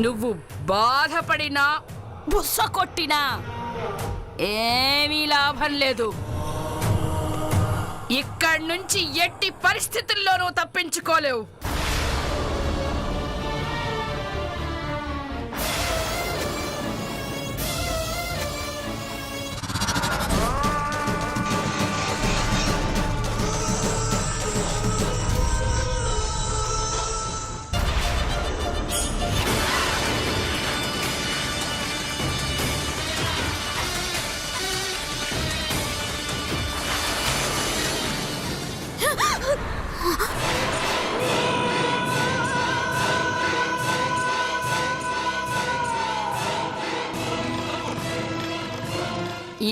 నువ్వు బాధపడినా బుస్స కొట్టినా ఏమీ లాభం లేదు. ఇక్కడి నుంచి ఎట్టి పరిస్థితుల్లోనూ తప్పించుకోలేవు.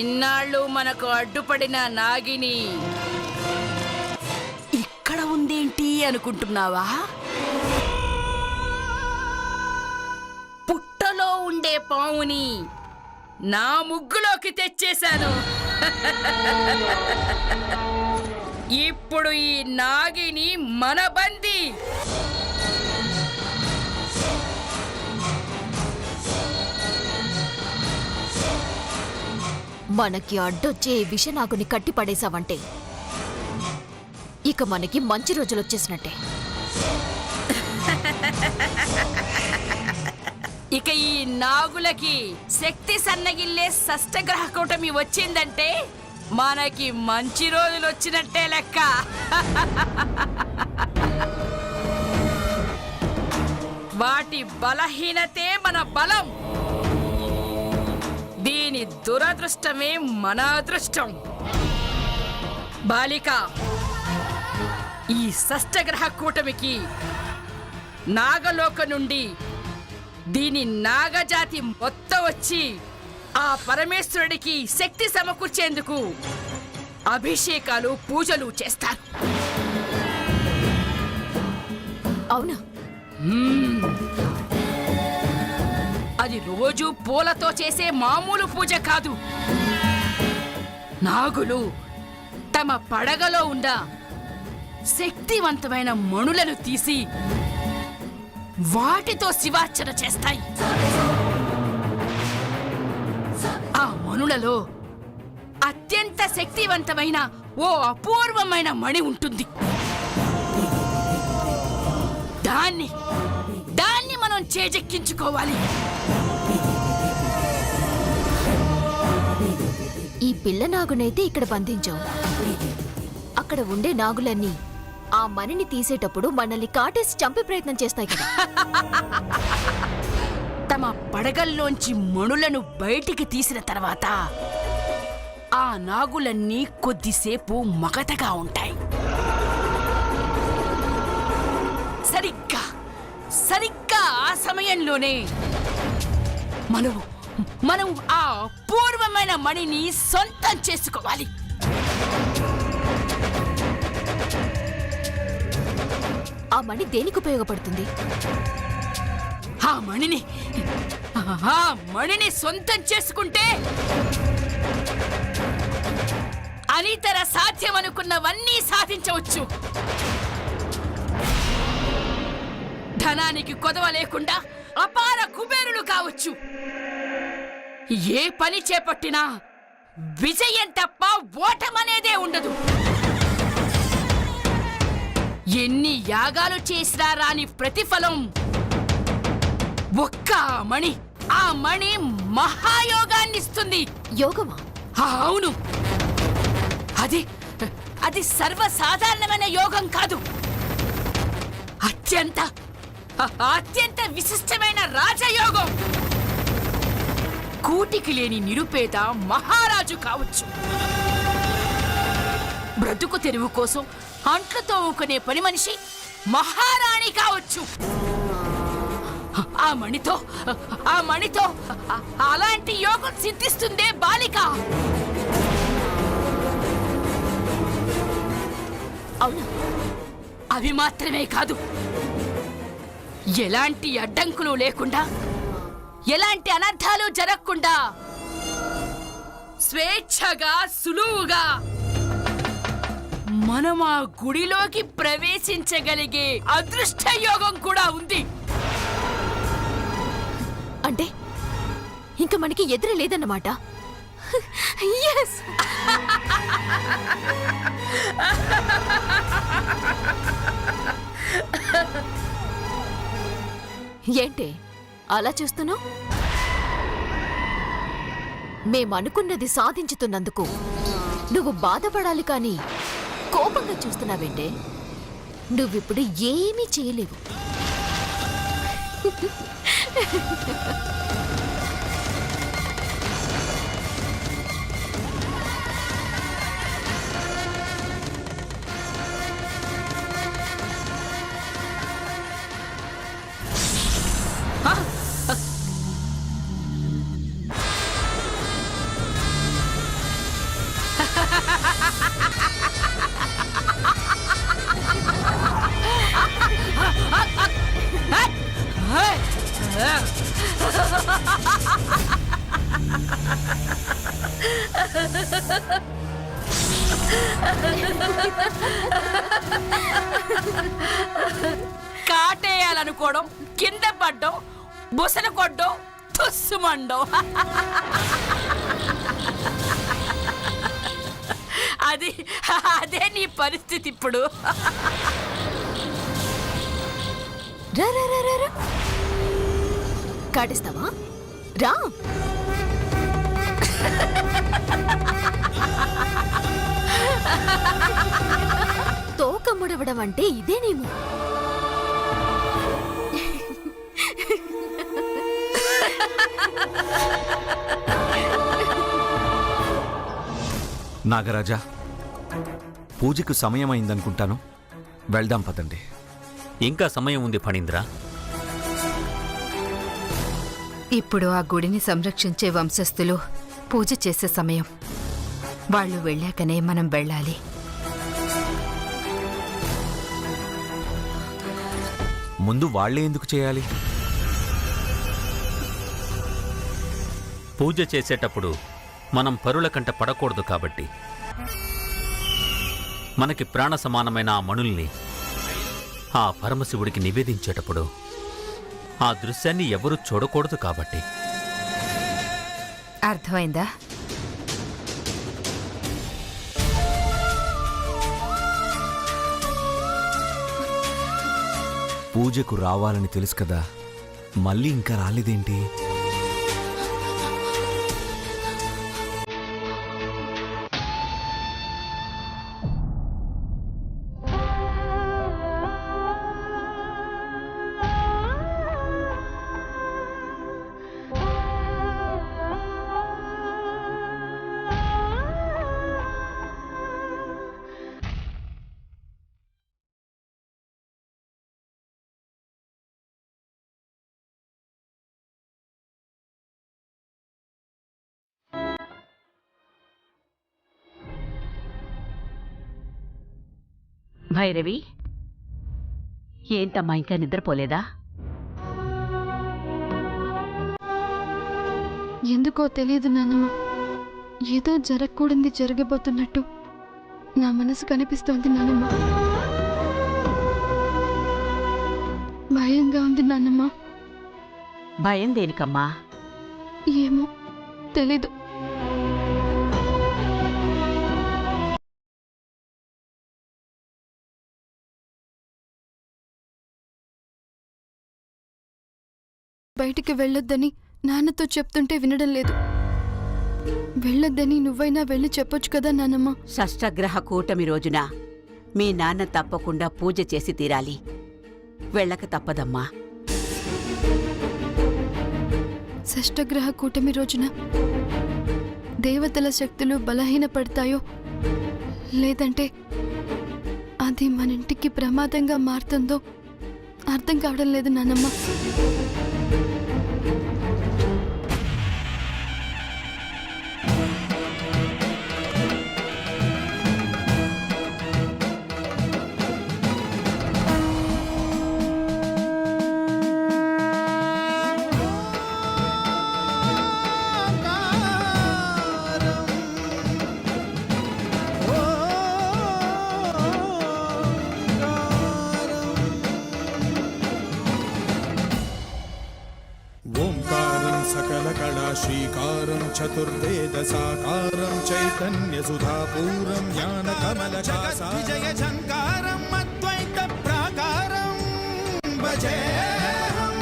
ఇన్నాళ్ళు మనకు అడ్డుపడిన నాగిని ఇక్కడ ఉందేంటి అనుకుంటున్నావా? పుట్టలో ఉండే పావుని నా ముగ్గులోకి తెచ్చేశాను. ఇప్పుడు ఈ నాగిని మన బందీ. మనకి అడ్డొచ్చే విషనాగుని కట్టి పడేశావంటే ఇక మనకి మంచి రోజులొచ్చేసినట్టే. ఇక ఈ నాగులకి శక్తి సన్నగిల్లే షష్టగ్రహ కూటమి వచ్చిందంటే మనకి మంచి రోజులు వచ్చినట్టే లెక్క. వాటి బలహీనతే మన బలం. దీని దురదృష్టమే మన అదృష్టం. బాలిక, ఈ షష్టగ్రహ కూటమికి నాగలోక నుండి దీని నాగజాతి మొత్తం వచ్చి ఆ పరమేశ్వరుడికి శక్తి సమకూర్చేందుకు అభిషేకాలు పూజలు చేస్తారు. అవునా? అది రోజు పూలతో చేసే మామూలు పూజ కాదు. నాగులు తమ పడగలో ఉన్న శక్తివంతమైన మణులను తీసి వాటితో శివార్చన చేస్తాయి. ఆ మణులలో అత్యంత శక్తివంతమైన ఓ అపూర్వమైన మణి ఉంటుంది. దాన్ని మనం చేజెక్కించుకోవాలి. ఈ పిల్ల నాగునైతే ఇక్కడ బంధించావు. అక్కడ ఉండే నాగులన్నీ ఆ మణిని తీసేటప్పుడు మనల్ని కాటేసి చంపే ప్రయత్నం చేస్తాయి కదా. తమ పడగల్లోంచి మణులను బయటికి తీసిన తర్వాత ఆ నాగులన్నీ కొద్దిసేపు మగతగా ఉంటాయి. సరిగ్గా ఆ సమయంలోనే మనం ఆ అపూర్వమైన మణిని సొంతం చేసుకోవాలి. ఆ మణి దేనికి ఉపయోగపడుతుంది? ఆ మణిని సొంతం చేసుకుంటే అనితర సాధ్యం అనుకున్నవన్నీ సాధించవచ్చు. ధనానికి కొదవ లేకుండా అపార కుబేరులు కావచ్చు. ఏ పని చేపట్టినా విజయం తప్ప ఓటమనేదే ఉండదు. ఎన్ని యాగాలు చేసినా రాని ప్రతిఫలం ఒక్క ఆ మణి మహాయోగాన్నిస్తుంది. యోగమా? అవును. అది సర్వసాధారణమైన యోగం కాదు. అత్యంత విశిష్టమైన రాజయోగం. కూటికి లేని నిరుపేద మహారాజు కావచ్చు. బ్రతుకు తెరువు కోసం అంట్లతో ఊకునే పని మనిషి మహారాణి కావచ్చు. ఆ మణితో అలాంటి యోగం సిద్ధిస్తుందే బాలిక. అవునా? అవి మాత్రమే కాదు, ఎలాంటి అడ్డంకులు లేకుండా, ఎలాంటి అనర్థాలు జరగకుండా స్వేచ్ఛగా సులువుగా మనం ఆ గుడిలోకి ప్రవేశించగలిగే అదృష్ట యోగం కూడా ఉంది. అంటే ఇంకా మనకి ఎదురు లేదన్నమాట. ఎస్. ఏంటి అలా చూస్తున్నావు? మేమనుకున్నది సాధించుతున్నందుకు నువ్వు బాధపడాలి కానీ కోపంగా చూస్తున్నావేంటే? నువ్విప్పుడు ఏమీ చేయలేవు. కాటేయాలనుకోవడం, కింద పడ్డం, బుసలు కొట్టడం, తుస్సుమండం. అదే నీ పరిస్థితి ఇప్పుడు. రా రా రా రా రా. కాటిస్తావా? రా. తోక ముడవడం అంటే ఇదేనేమో. నాగరాజా, పూజకు సమయం అయిందనుకుంటాను. వెళ్దాం పదండి. ఇంకా సమయం ఉంది ఫణీంద్ర. ఇప్పుడు ఆ గుడిని సంరక్షించే వంశస్థులు పూజ చేసే సమయం. వాళ్ళు వెళ్ళాకనే మనం వెళ్ళాలి. ముందు వాళ్లే ఎందుకు చేయాలి? పూజ చేసేటప్పుడు మనం పరుల కంట పడకూడదు కాబట్టి. మనకి ప్రాణ సమానమైన ఆ మణుల్ని ఆ పరమశివుడికి నివేదించేటప్పుడు ఆ దృశ్యాన్ని ఎవరూ చూడకూడదు కాబట్టి. అర్థమైందా? పూజకు రావాలని తెలుసు కదా, మళ్ళీ ఇంకా రాలేదేంటి? భైరవి, ఏంటమ్మా ఇంకా నిద్రపోలేదా? ఎందుకో తెలియదు నాన్నమ్మ, ఏదో జరగకూడదు జరగబోతున్నట్టు నా మనసు కనిపిస్తోంది నాన్నమ్మ. భయంగా ఉంది నాన్నమ్మ. భయం దేనికమ్మా? ఏమో తెలీదు. బయటికి వెళ్ళొద్దని నాన్నతో చెప్తుంటే వినడం లేదు. వెళ్ళొద్దని నువ్వైనా వెళ్ళి చెప్పొచ్చు కదా నాన్నమ్మ. షష్ఠగ్రహ కూటమి రోజున మీ నాన్న తప్పకుండా పూజ చేసి తీరాలి. వెళ్ళక తప్పదమ్మా. షష్ఠగ్రహ కూటమి రోజున దేవతల శక్తులు బలహీనపడతాయో లేదంటే అది మన ఇంటికి ప్రమాదంగా మారుతుందో అర్థం కావడం లేదు నాన్నమ్మ. श्रीकारं चतुर्वेदसाकारं चैतन्यसुधापूरं ज्ञानकमलकासारं विजयझङ्कारम् अद्वैतप्राकारं भजेऽहम्।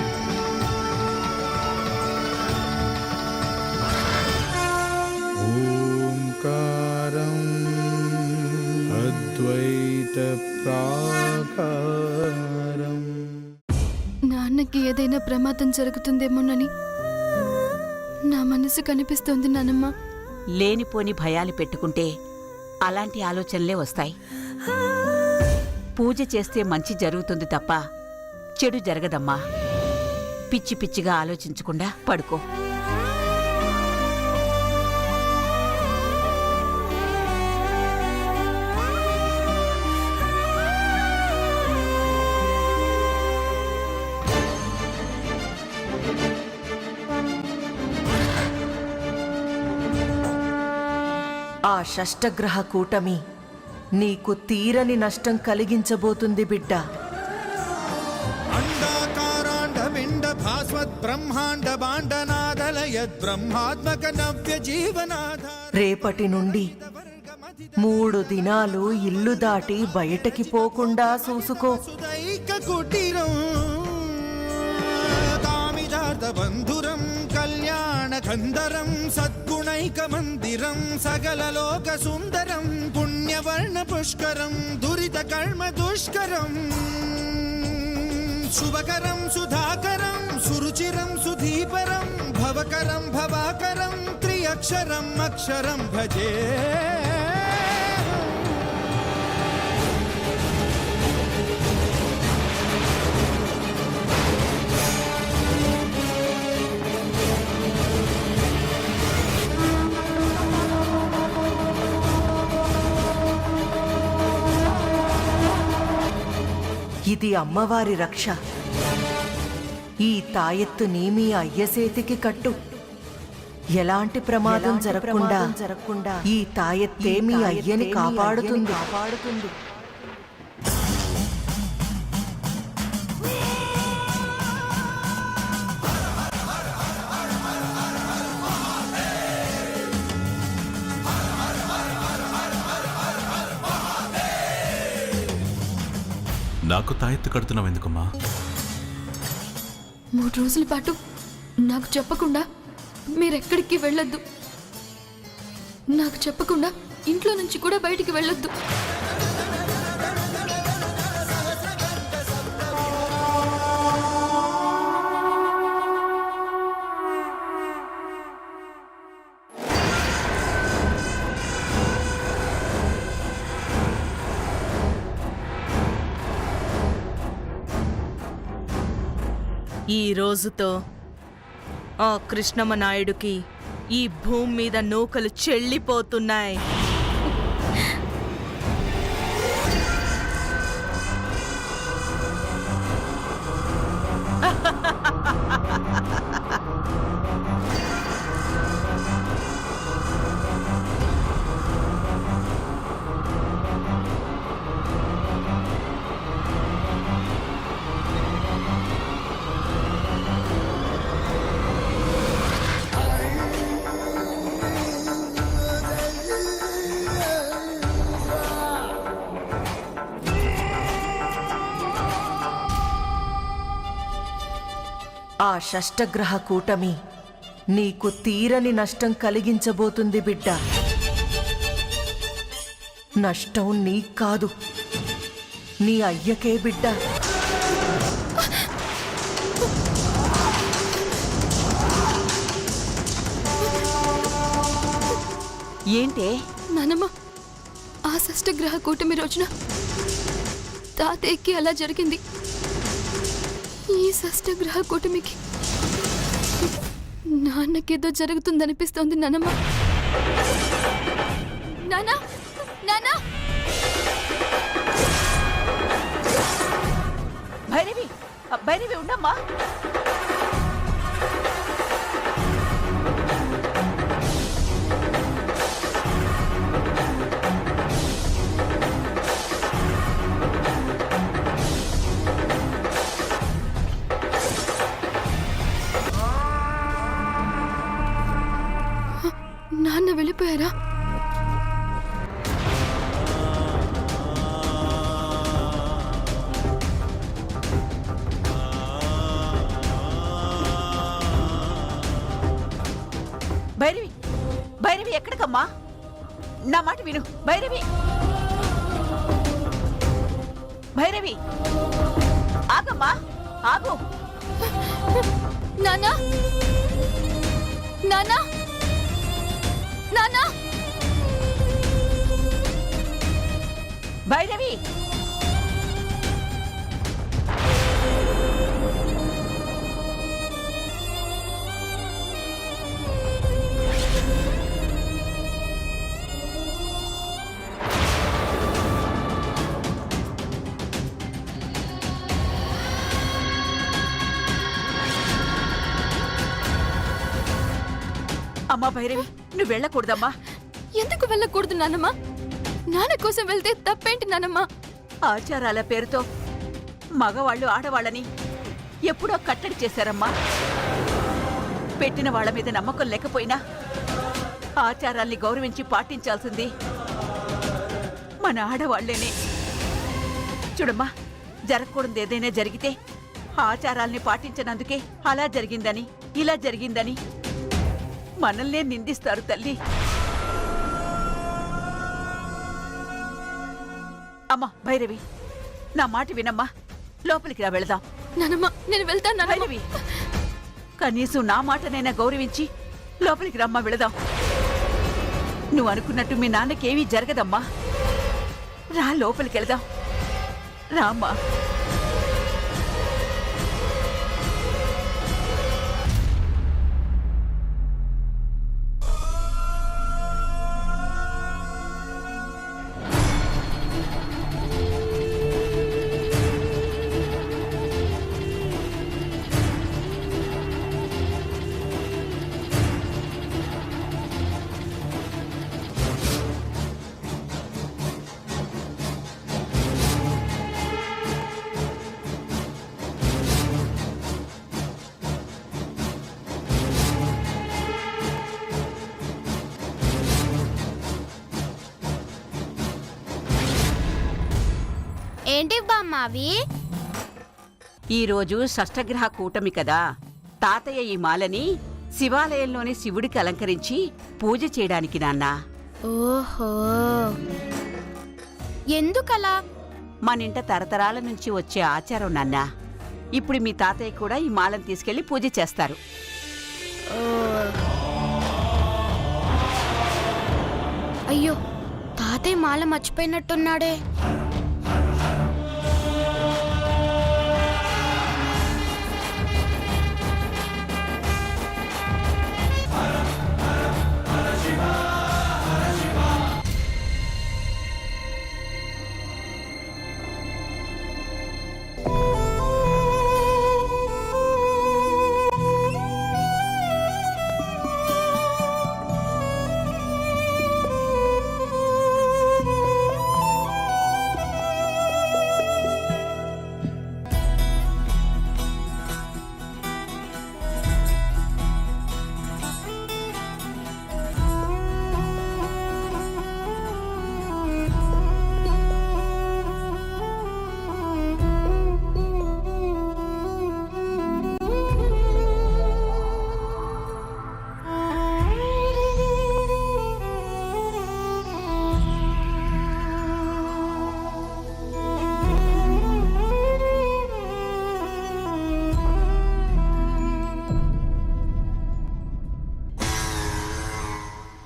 ओङ्कारम् अद्वैतप्राकारम्। నాన్నకి ఏదైనా ప్రమాదం జరుగుతుందేమోనని నా మనసు కనిపిస్తోంది నానమ్మ. లేనిపోని భయాలు పెట్టుకుంటే అలాంటి ఆలోచనలే వస్తాయి. పూజ చేస్తే మంచి జరుగుతుంది తప్ప చెడు జరగదమ్మా. పిచ్చి పిచ్చిగా ఆలోచించకుండా పడుకో. ఆ షష్టగ్రహ కూటమి నీకు తీరని నష్టం కలిగించబోతుంది బిడ్డ. అండాకారాండమిండ భాస్వత్ బ్రహ్మాండ బాండనాదలయద్ బ్రహ్మాత్మక నవ్య జీవనాథ. రేపటి నుండి 3 దినాలు ఇల్లు దాటి బయటకి పోకుండా చూసుకో. సుదైక కుటీరం కామిదార్థ బంధురం కళ్యాణ కందరం సద్గుణైక మందిరం సకల లోక సుందరం పుణ్యవర్ణ పుష్కరం దురిత కర్మ దుష్కరం శుభకరం సుధాకరం సురుచిరం సుధీపరం భవకరం భవాకరం త్రియక్షరం అక్షరం భజే. ఇది అమ్మవారి రక్ష. ఈ తాయెత్తుని మీ అయ్యసేతికి కట్టు. ఎలాంటి ప్రమాదం జరగకుండా ఈ తాయెత్తే మీ అయ్యని కాపాడుతుంది. నాకు తాయెత్తు కడుతున్నావు ఎందుకమ్మా? 3 రోజుల పాటు నాకు చెప్పకుండా మీరెక్కడికి వెళ్ళొద్దు. నాకు చెప్పకుండా ఇంట్లో నుంచి కూడా బయటికి వెళ్ళొద్దు. ఈ రోజుతో ఆ కృష్ణమ్మ నాయుడుకి ఈ భూమి మీద నూకలు చెల్లిపోతున్నాయి. ఆ షష్టగ్రహ కూటమి నీకు తీరని నష్టం కలిగించబోతుంది బిడ్డ. నష్టం నీకు కాదు, నీ అయ్యకే బిడ్డ. ఏంటే నానమ్మ, ఆ షష్టగ్రహ కూటమి రోజున తాతయ్యకి అలా జరిగింది. ఈ షష్టగ్రహ కూటమికి నాన్నకేదో జరుగుతుందనిపిస్తోంది నానమ్మ. నానా నానా భైరవి, భైరవి ఉండమ్మా. నా మాట విను భైరవి. భైరవి ఆగమ్మా, ఆగు. నానా నానా నానా భైరవి అమ్మా భైరవి, నువ్వు వెళ్ళకూడదమ్మా. ఎందుకు వెళ్ళకూడదు నానమ్మా? నాన్న కోసం వెళ్తే తప్పేంటి నానమ్మా? ఆచారాల పేరుతో మగవాళ్ళు ఆడవాళ్ళని ఎప్పుడో కట్టడి చేశారమ్మా. పెట్టిన వాళ్ళ మీద నమ్మకం లేకపోయినా ఆచారాల్ని గౌరవించి పాటించాల్సింది మన ఆడవాళ్లేనే. చూడమ్మా, జరగకూడదు ఏదైనా జరిగితే ఆచారాల్ని పాటించనందుకే అలా జరిగిందని ఇలా జరిగిందని మనల్నే నిందిస్తారు తల్లి. అమ్మా భైరవి, నా మాట వినమ్మా, లోపలికి రా, వెళదాం. నానమ్మా నేను వెళ్తాను భైరవి, కనీసం నా మాటనైనా గౌరవించి లోపలికి రమ్మా, వెళదాం. నువ్వు అనుకున్నట్టు మీ నాన్నకేమీ జరగదమ్మా. రా, లోపలికి వెళదాం. రామ్మా. ఏంటి బామ్మావి? ఈరోజు షష్ఠగ్రహ కూటమి కదా, తాతయ్య ఈ మాలని శివాలయంలోని శివుడికి అలంకరించి పూజ చేయడానికి నాన్న. ఓహో, ఎందుకలా? మనింట తరతరాల నుంచి వచ్చే ఆచారం నాన్న. ఇప్పుడు మీ తాతయ్య కూడా ఈ మాలను తీసుకెళ్లి పూజ చేస్తారు. అయ్యో, తాతయ్య మాల మర్చిపోయినట్టున్నాడే.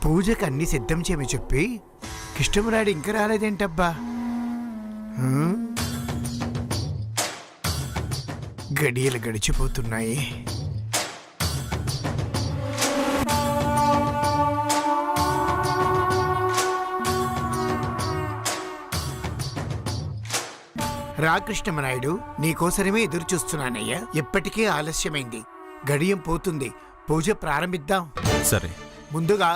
పూజకి అన్ని సిద్ధం చేయమని చెప్పి కృష్ణమురాయుడు ఇంకా రాలేదేంటబ్బా? గడియలు గడిచిపోతున్నాయి. రా కృష్ణమనాయుడు, నీకోసరమే ఎదురు చూస్తున్నానయ్యా. ఎప్పటికే ఆలస్యమైంది, గడియం పోతుంది. పూజ ప్రారంభిద్దాం. సరే. ముందుగా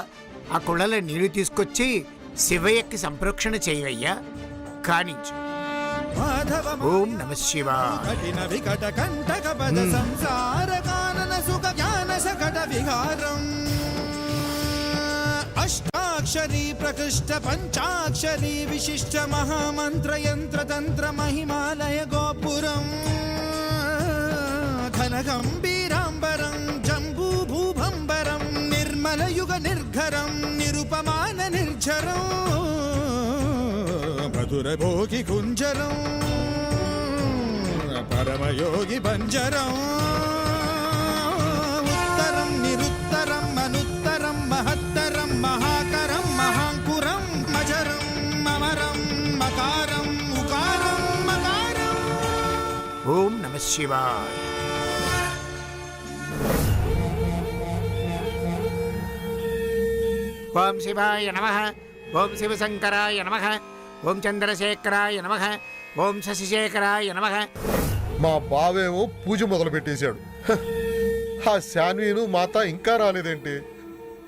ఆ కుళ్ళలో నీళ్లు తీసుకొచ్చి శివయ్యకి సంప్రోక్షణ చేయవయ్యా. కానించు. ఓం నమ శివాయ. వికట కంటక పద సంసార కానన సుఖ జ్ఞాన సకట విహారం అష్టాక్షరీ ప్రకృష్ట పంచాక్షరీ విశిష్ట మహామంత్ర యంత్ర తంత్ర మహిమాలయ గోపురం ఘన గంభీరాంబరం జంబూ భూభంబరం నిర్మల యుగ నిర్ఘరం నిరుపమాన నిర్జరం మధుర భోగి కుంజరం పరమయోగి బంజరం ఉత్తరం నిరుత్తరం అనుత్తరం మహత్తరం మహాకరం మహాంకురం మజరం మమరం మకారం ఉకారం మకారం. ఓం నమ శివాయ. ఓం శివాయ నమః. ఓం శివశంకరాయ నమః. ఓం చంద్రశేఖరాయ నమః. ఓం శశిశేఖరాయ నమః. మా బావేమో పూజ మొదలు పెట్టేశాడు. ఆ శాన్వీను మాత ఇంకా రాలేదేంటి?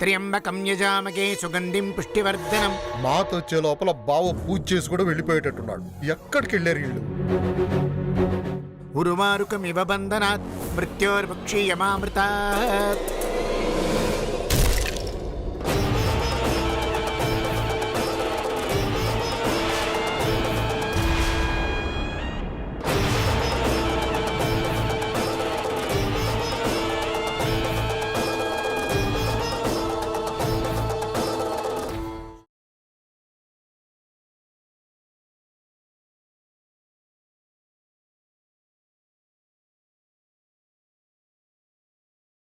త్ర్యంబకం యజామకే సుగంధిం పుష్టివర్ధనం. మాత వచ్చే లోపల బావ పూజ చేసి కూడా వెళ్ళిపోయేటట్టున్నాడు. ఎక్కడికి వెళ్ళారు వీళ్ళు? ఉరుమారుకమివ బంధనాత్ మృత్యోర్భక్షీయమామృతాత్.